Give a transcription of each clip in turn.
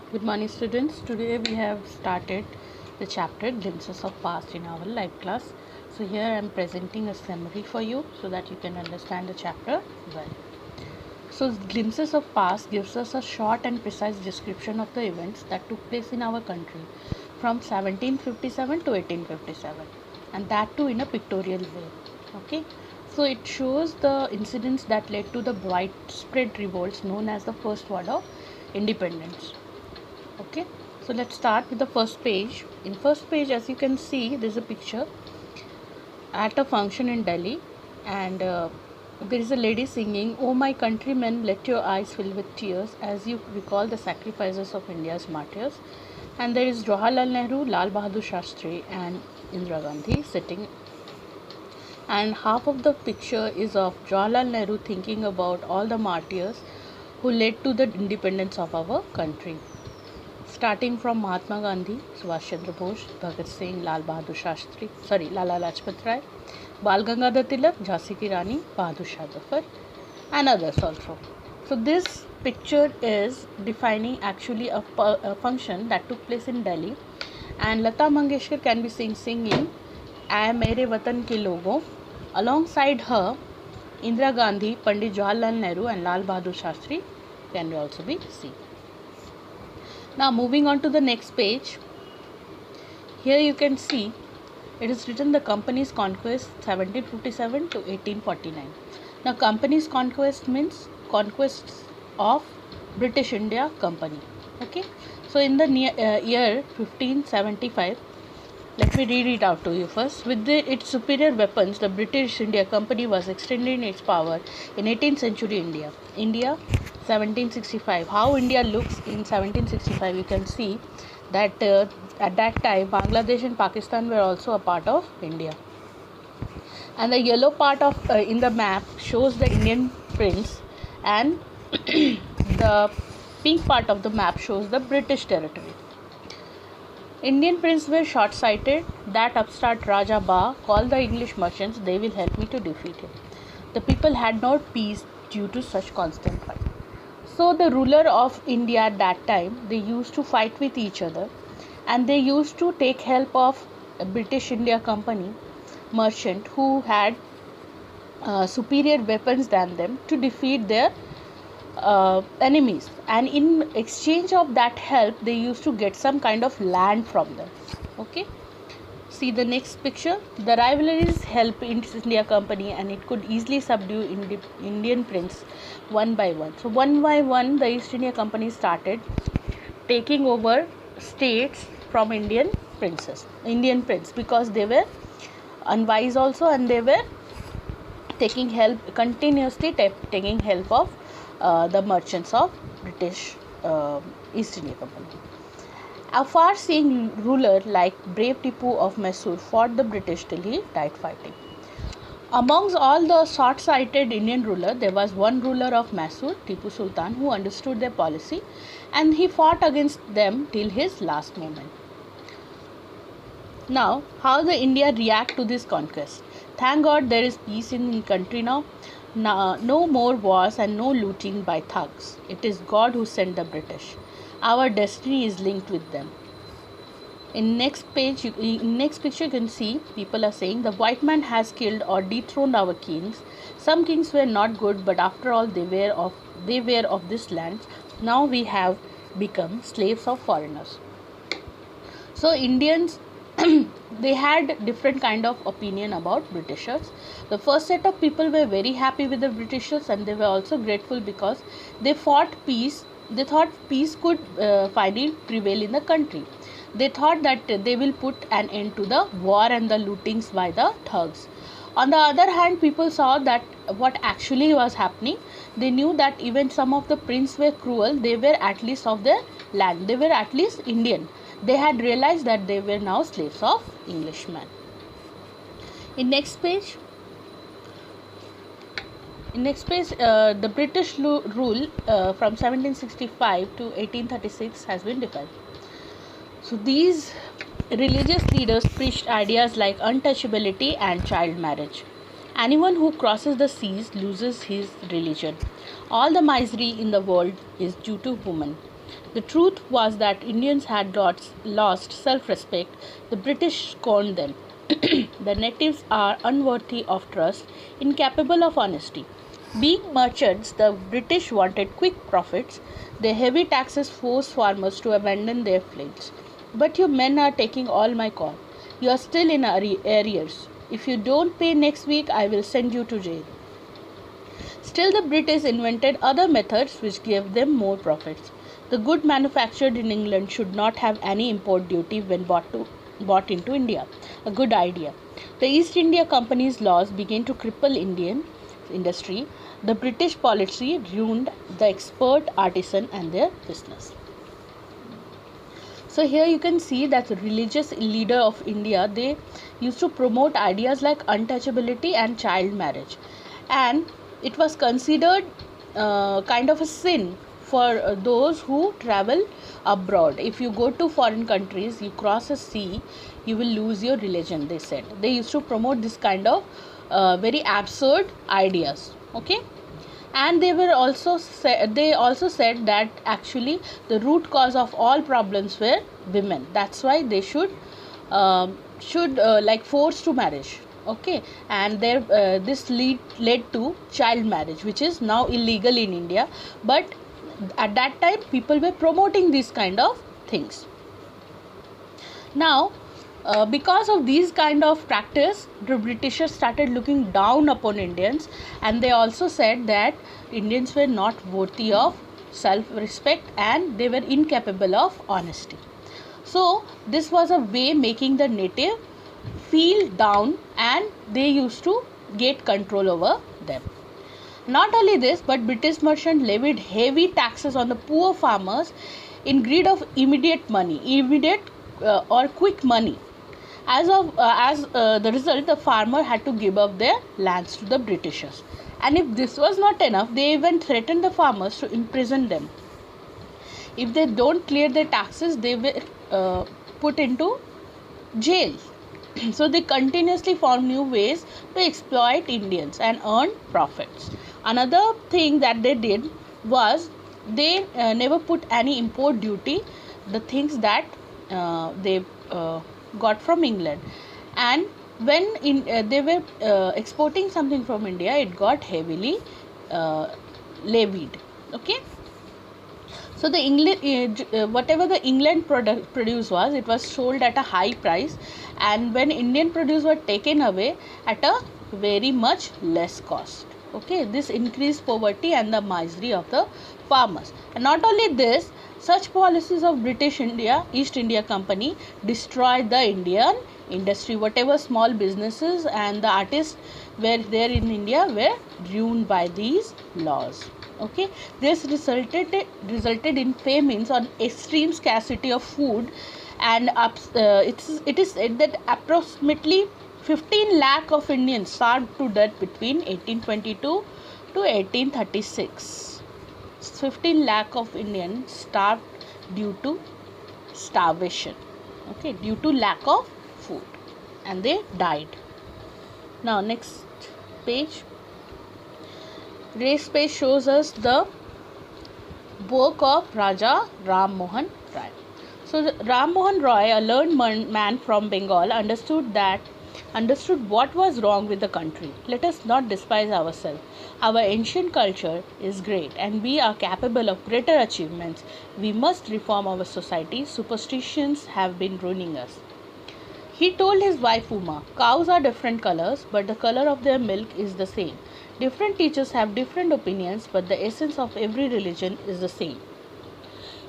Good morning, students. Today we have started the chapter Glimpses of Past in our live class. So here I am presenting a summary for you so that you can understand the chapter well. So Glimpses of Past gives us a short and precise description of the events that took place in our country from 1757 to 1857, and that too in a pictorial way. Okay. So it shows the incidents that led to the widespread revolts known as the First War of Independence. Okay, so let's start with the first page. In first page, as you can see, there's a picture at a function in Delhi, and there is a lady singing, "Oh my countrymen, let your eyes fill with tears as you recall the sacrifices of India's martyrs." And there is Jawaharlal Nehru, Lal Bahadur Shastri, and Indira Gandhi sitting, and half of the picture is of Jawaharlal Nehru thinking about all the martyrs who led to the independence of our country, starting from Mahatma Gandhi, Subhash Chandra Bose, Bhagat Singh, Lala Lajpat Rai, Bal Gangadhar Tilak, Jhansi Ki Rani, Bahadur Shah Zafar, and others also. So this picture is defining actually a function that took place in Delhi, and Lata Mangeshkar can be singing "Aay Mere Watan Ke Logo." Alongside her, Indira Gandhi, Pandit Jawaharlal Nehru, and Lal Bahadur Shastri can also be seen. Now moving on to the next page, here you can see it is written the company's conquest 1757 to 1849. Now company's conquest means conquests of British India Company. Okay, so in the year 1575, let me read it out to you first. With its superior weapons, the British India Company was extending its power in 18th century India. 1765. How India looks in 1765, you can see that at that time Bangladesh and Pakistan were also a part of India. And the yellow part of in the map shows the Indian prince, and the pink part of the map shows the British territory. Indian princes were short-sighted. That upstart Raja Ba called the English merchants, "They will help me to defeat him." The people had not peace due to such constant fight. So the ruler of India at that time, they used to fight with each other, and they used to take help of a British India Company merchant who had superior weapons than them to defeat their enemies, and in exchange of that help they used to get some kind of land from them. Okay, see the next picture. The rivalries helped East India Company, and it could easily subdue Indian prince one by one. So one by one the East India Company started taking over states from Indian prince, because they were unwise also, and they were continuously taking help of the merchants of British East India Company. A far-seeing ruler like brave Tipu of Mysore fought the British till he died fighting. Amongst all the short-sighted Indian rulers, there was one ruler of Mysore, Tipu Sultan, who understood their policy, and he fought against them till his last moment. Now, how the India react to this conquest? Thank God there is peace in the country now. No more wars and no looting by thugs. It is God who sent the British. Our destiny is linked with them. In next picture you can see people are saying the white man has killed or dethroned our kings. Some kings were not good, but after all they were of this land. Now we have become slaves of foreigners. So Indians they had different kind of opinion about Britishers. The first set of people were very happy with the Britishers, and they were also grateful because they fought peace. They thought peace could finally prevail in the country. They thought that they will put an end to the war and the lootings by the thugs. On the other hand, people saw that what actually was happening. They knew that even some of the princes were cruel. They were at least of their land. They were at least Indian. They had realized that they were now slaves of Englishmen. In next page, the British rule from 1765 to 1836 has been defined. So these religious leaders preached ideas like untouchability and child marriage. Anyone who crosses the seas loses his religion. All the misery in the world is due to women. The truth was that Indians had lost self-respect. The British scorned them. The natives are unworthy of trust, incapable of honesty. Being merchants, the British wanted quick profits. Their heavy taxes forced farmers to abandon their fields. But your men are taking all my corn. You are still in arrears. If you don't pay next week, I will send you to jail. Still, the British invented other methods which gave them more profits. The good manufactured in England should not have any import duty when bought into India. A good idea. The East India Company's laws began to cripple Indian industry. The British policy ruined the expert artisan and their business. So here you can see that the religious leader of India, they used to promote ideas like untouchability and child marriage, and it was considered kind of a sin for those who travel abroad. If you go to foreign countries, you cross a sea, you will lose your religion, they said. They used to promote this kind of very absurd ideas. Okay, and they also said that actually the root cause of all problems were women. That's why they should like force to marriage. Okay, and this led to child marriage, which is now illegal in India, but at that time people were promoting these kind of things. Now because of these kind of practice, the Britishers started looking down upon Indians, and they also said that Indians were not worthy of self-respect and they were incapable of honesty. So this was a way making the native feel down, and they used to get control over them. Not only this, but British merchants levied heavy taxes on the poor farmers in greed of immediate or quick money. As the result, the farmer had to give up their lands to the Britishers. And if this was not enough, they even threatened the farmers to imprison them. If they don't clear their taxes, they were put into jail. So they continuously found new ways to exploit Indians and earn profits. Another thing that they did was they never put any import duty, the things that they got from England. And when they were exporting something from India, it got heavily levied. Okay. So the whatever the England produce was, it was sold at a high price, and when Indian produce were taken away at a very much less cost. Okay, this increased poverty and the misery of the farmers. And not only this, such policies of British East India Company destroyed the Indian industry. Whatever small businesses and the artists were there in India were ruined by these laws. Okay, this resulted in famines on extreme scarcity of food, and it is said that approximately 15 lakh of Indians starved to death between 1822 to 1836. 15 lakh of Indians starved due to starvation. Okay, due to lack of food, and they died. Now next page. Race page shows us the work of Raja Ram Mohan Roy. So Ram Mohan Roy, a learned man from Bengal, understood what was wrong with the country. Let us not despise ourselves. Our ancient culture is great, and we are capable of greater achievements. We must reform our society. Superstitions have been ruining us. He told his wife Uma, cows are different colors, but the color of their milk is the same. Different teachers have different opinions, but the essence of every religion is the same.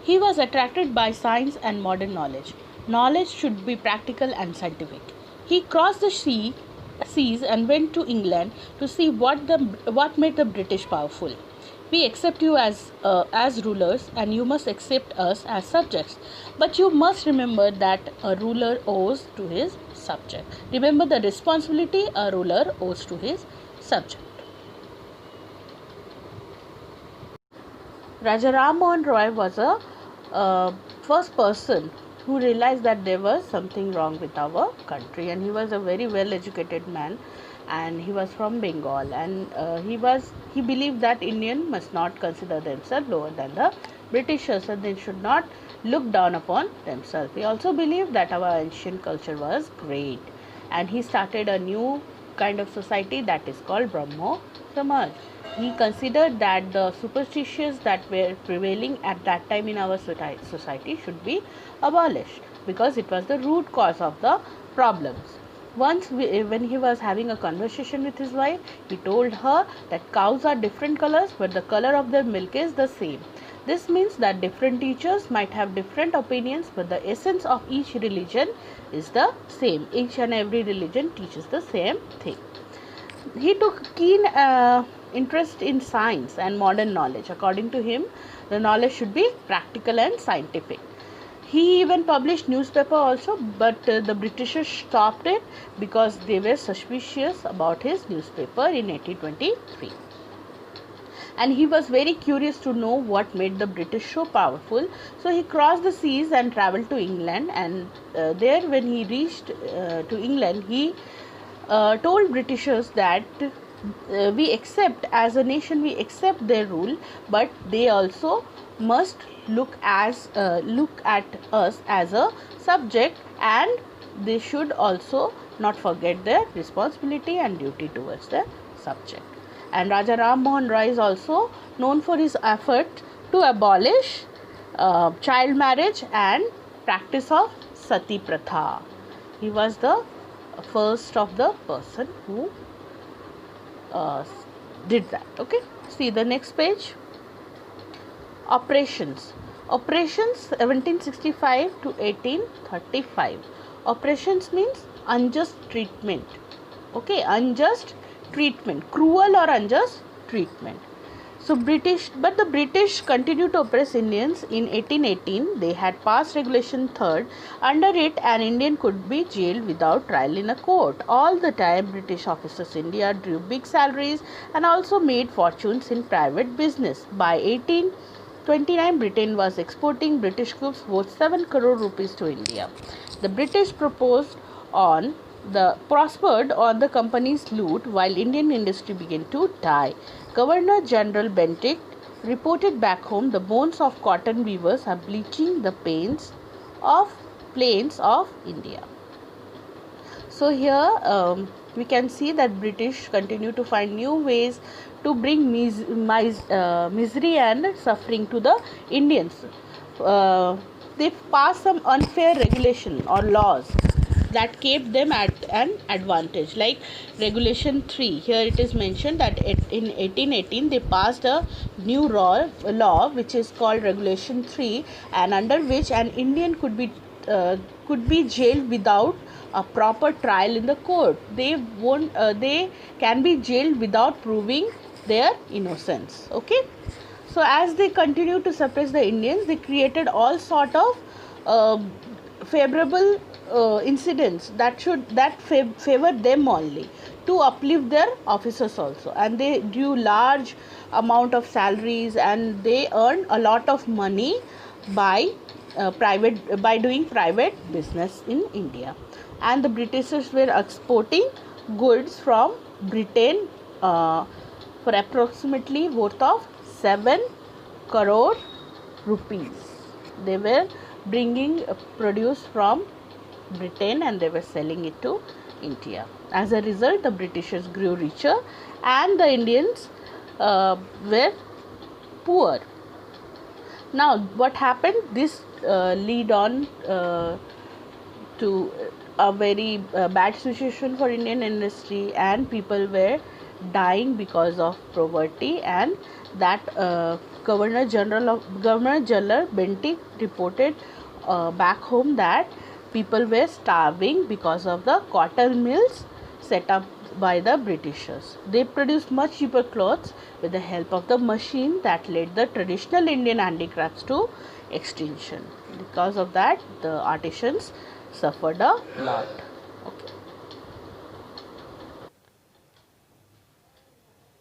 He was attracted by science and modern knowledge. Knowledge should be practical and scientific. He crossed the seas and went to England to see what made the British powerful. We accept you as rulers, and you must accept us as subjects. But you must remember that a ruler owes to his subject. Remember the responsibility a ruler owes to his subject. Raja Ram Mohan Roy was a first person who realized that there was something wrong with our country, and he was a very well educated man, and he was from Bengal, and he believed that Indian must not consider themselves lower than the Britishers, and they should not look down upon themselves. He also believed that our ancient culture was great, and he started a new kind of society that is called Brahmo Samaj. He considered that the superstitions that were prevailing at that time in our society should be abolished because it was the root cause of the problems. Once, when he was having a conversation with his wife, he told her that cows are different colors, but the color of their milk is the same. This means that different teachers might have different opinions, but the essence of each religion is the same. Each and every religion teaches the same thing. He took keen interest in science and modern knowledge. According to him, the knowledge should be practical and scientific. He even published newspaper also, but the Britishers stopped it because they were suspicious about his newspaper in 1823. And he was very curious to know what made the British so powerful. So he crossed the seas and traveled to England, and there when he reached to England, he told Britishers that we accept, as a nation, we accept their rule, but they also must look at us as a subject, and they should also not forget their responsibility and duty towards the subject. And Raja Ram Mohan Roy is also known for his effort to abolish child marriage and practice of sati pratha. He was the first of the person who did that. Okay, see the next page. Operations 1765 to 1835. Operations means unjust treatment. Okay, unjust treatment, cruel or unjust treatment. So the British continued to oppress Indians. In 1818, they had passed Regulation 3rd. Under it, an Indian could be jailed without trial in a court. All the time, British officers in India drew big salaries and also made fortunes in private business. By 1829, Britain was exporting British goods worth 7 crore rupees to India. The British prospered on the company's loot, while Indian industry began to die. Governor General Bentinck reported back home the bones of cotton weavers are bleaching the plains of India. So here we can see that British continue to find new ways to bring misery and suffering to the Indians. They passed some unfair regulation or laws that kept them at an advantage, like Regulation 3. Here it is mentioned that in 1818 they passed a new law which is called Regulation 3, and under which an Indian could be jailed without a proper trial in the court. They can be jailed without proving their innocence. Okay, so as they continue to suppress the Indians, they created all sort of favorable incidents that favor them only, to uplift their officers also, and they drew large amount of salaries, and they earned a lot of money by doing private business in India. And the Britishers were exporting goods from Britain for approximately worth of 7 crore rupees. They were bringing produce from Britain and they were selling it to India. As a result, the Britishers grew richer and the Indians were poor. Now, what happened? This lead on to a very bad situation for Indian industry, and people were dying because of poverty, and that Governor General Bentinck reported back home that people were starving because of the cotton mills set up by the Britishers. They produced much cheaper clothes with the help of the machine that led the traditional Indian handicrafts to extinction. Because of that, the artisans suffered a lot. Okay.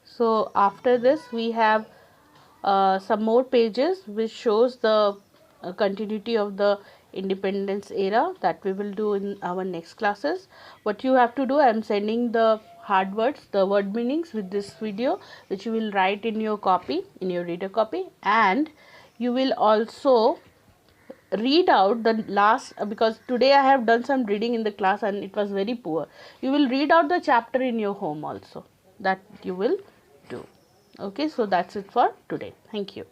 So after this, we have some more pages which shows the continuity of the independence era that we will do in our next classes. What you have to do, I am sending the hard words, the word meanings with this video, which you will write in your copy, in your reader copy, and you will also read out the last, because today I have done some reading in the class and it was very poor. You will read out the chapter in your home also. That you will do. Okay, so that's it for today. Thank you.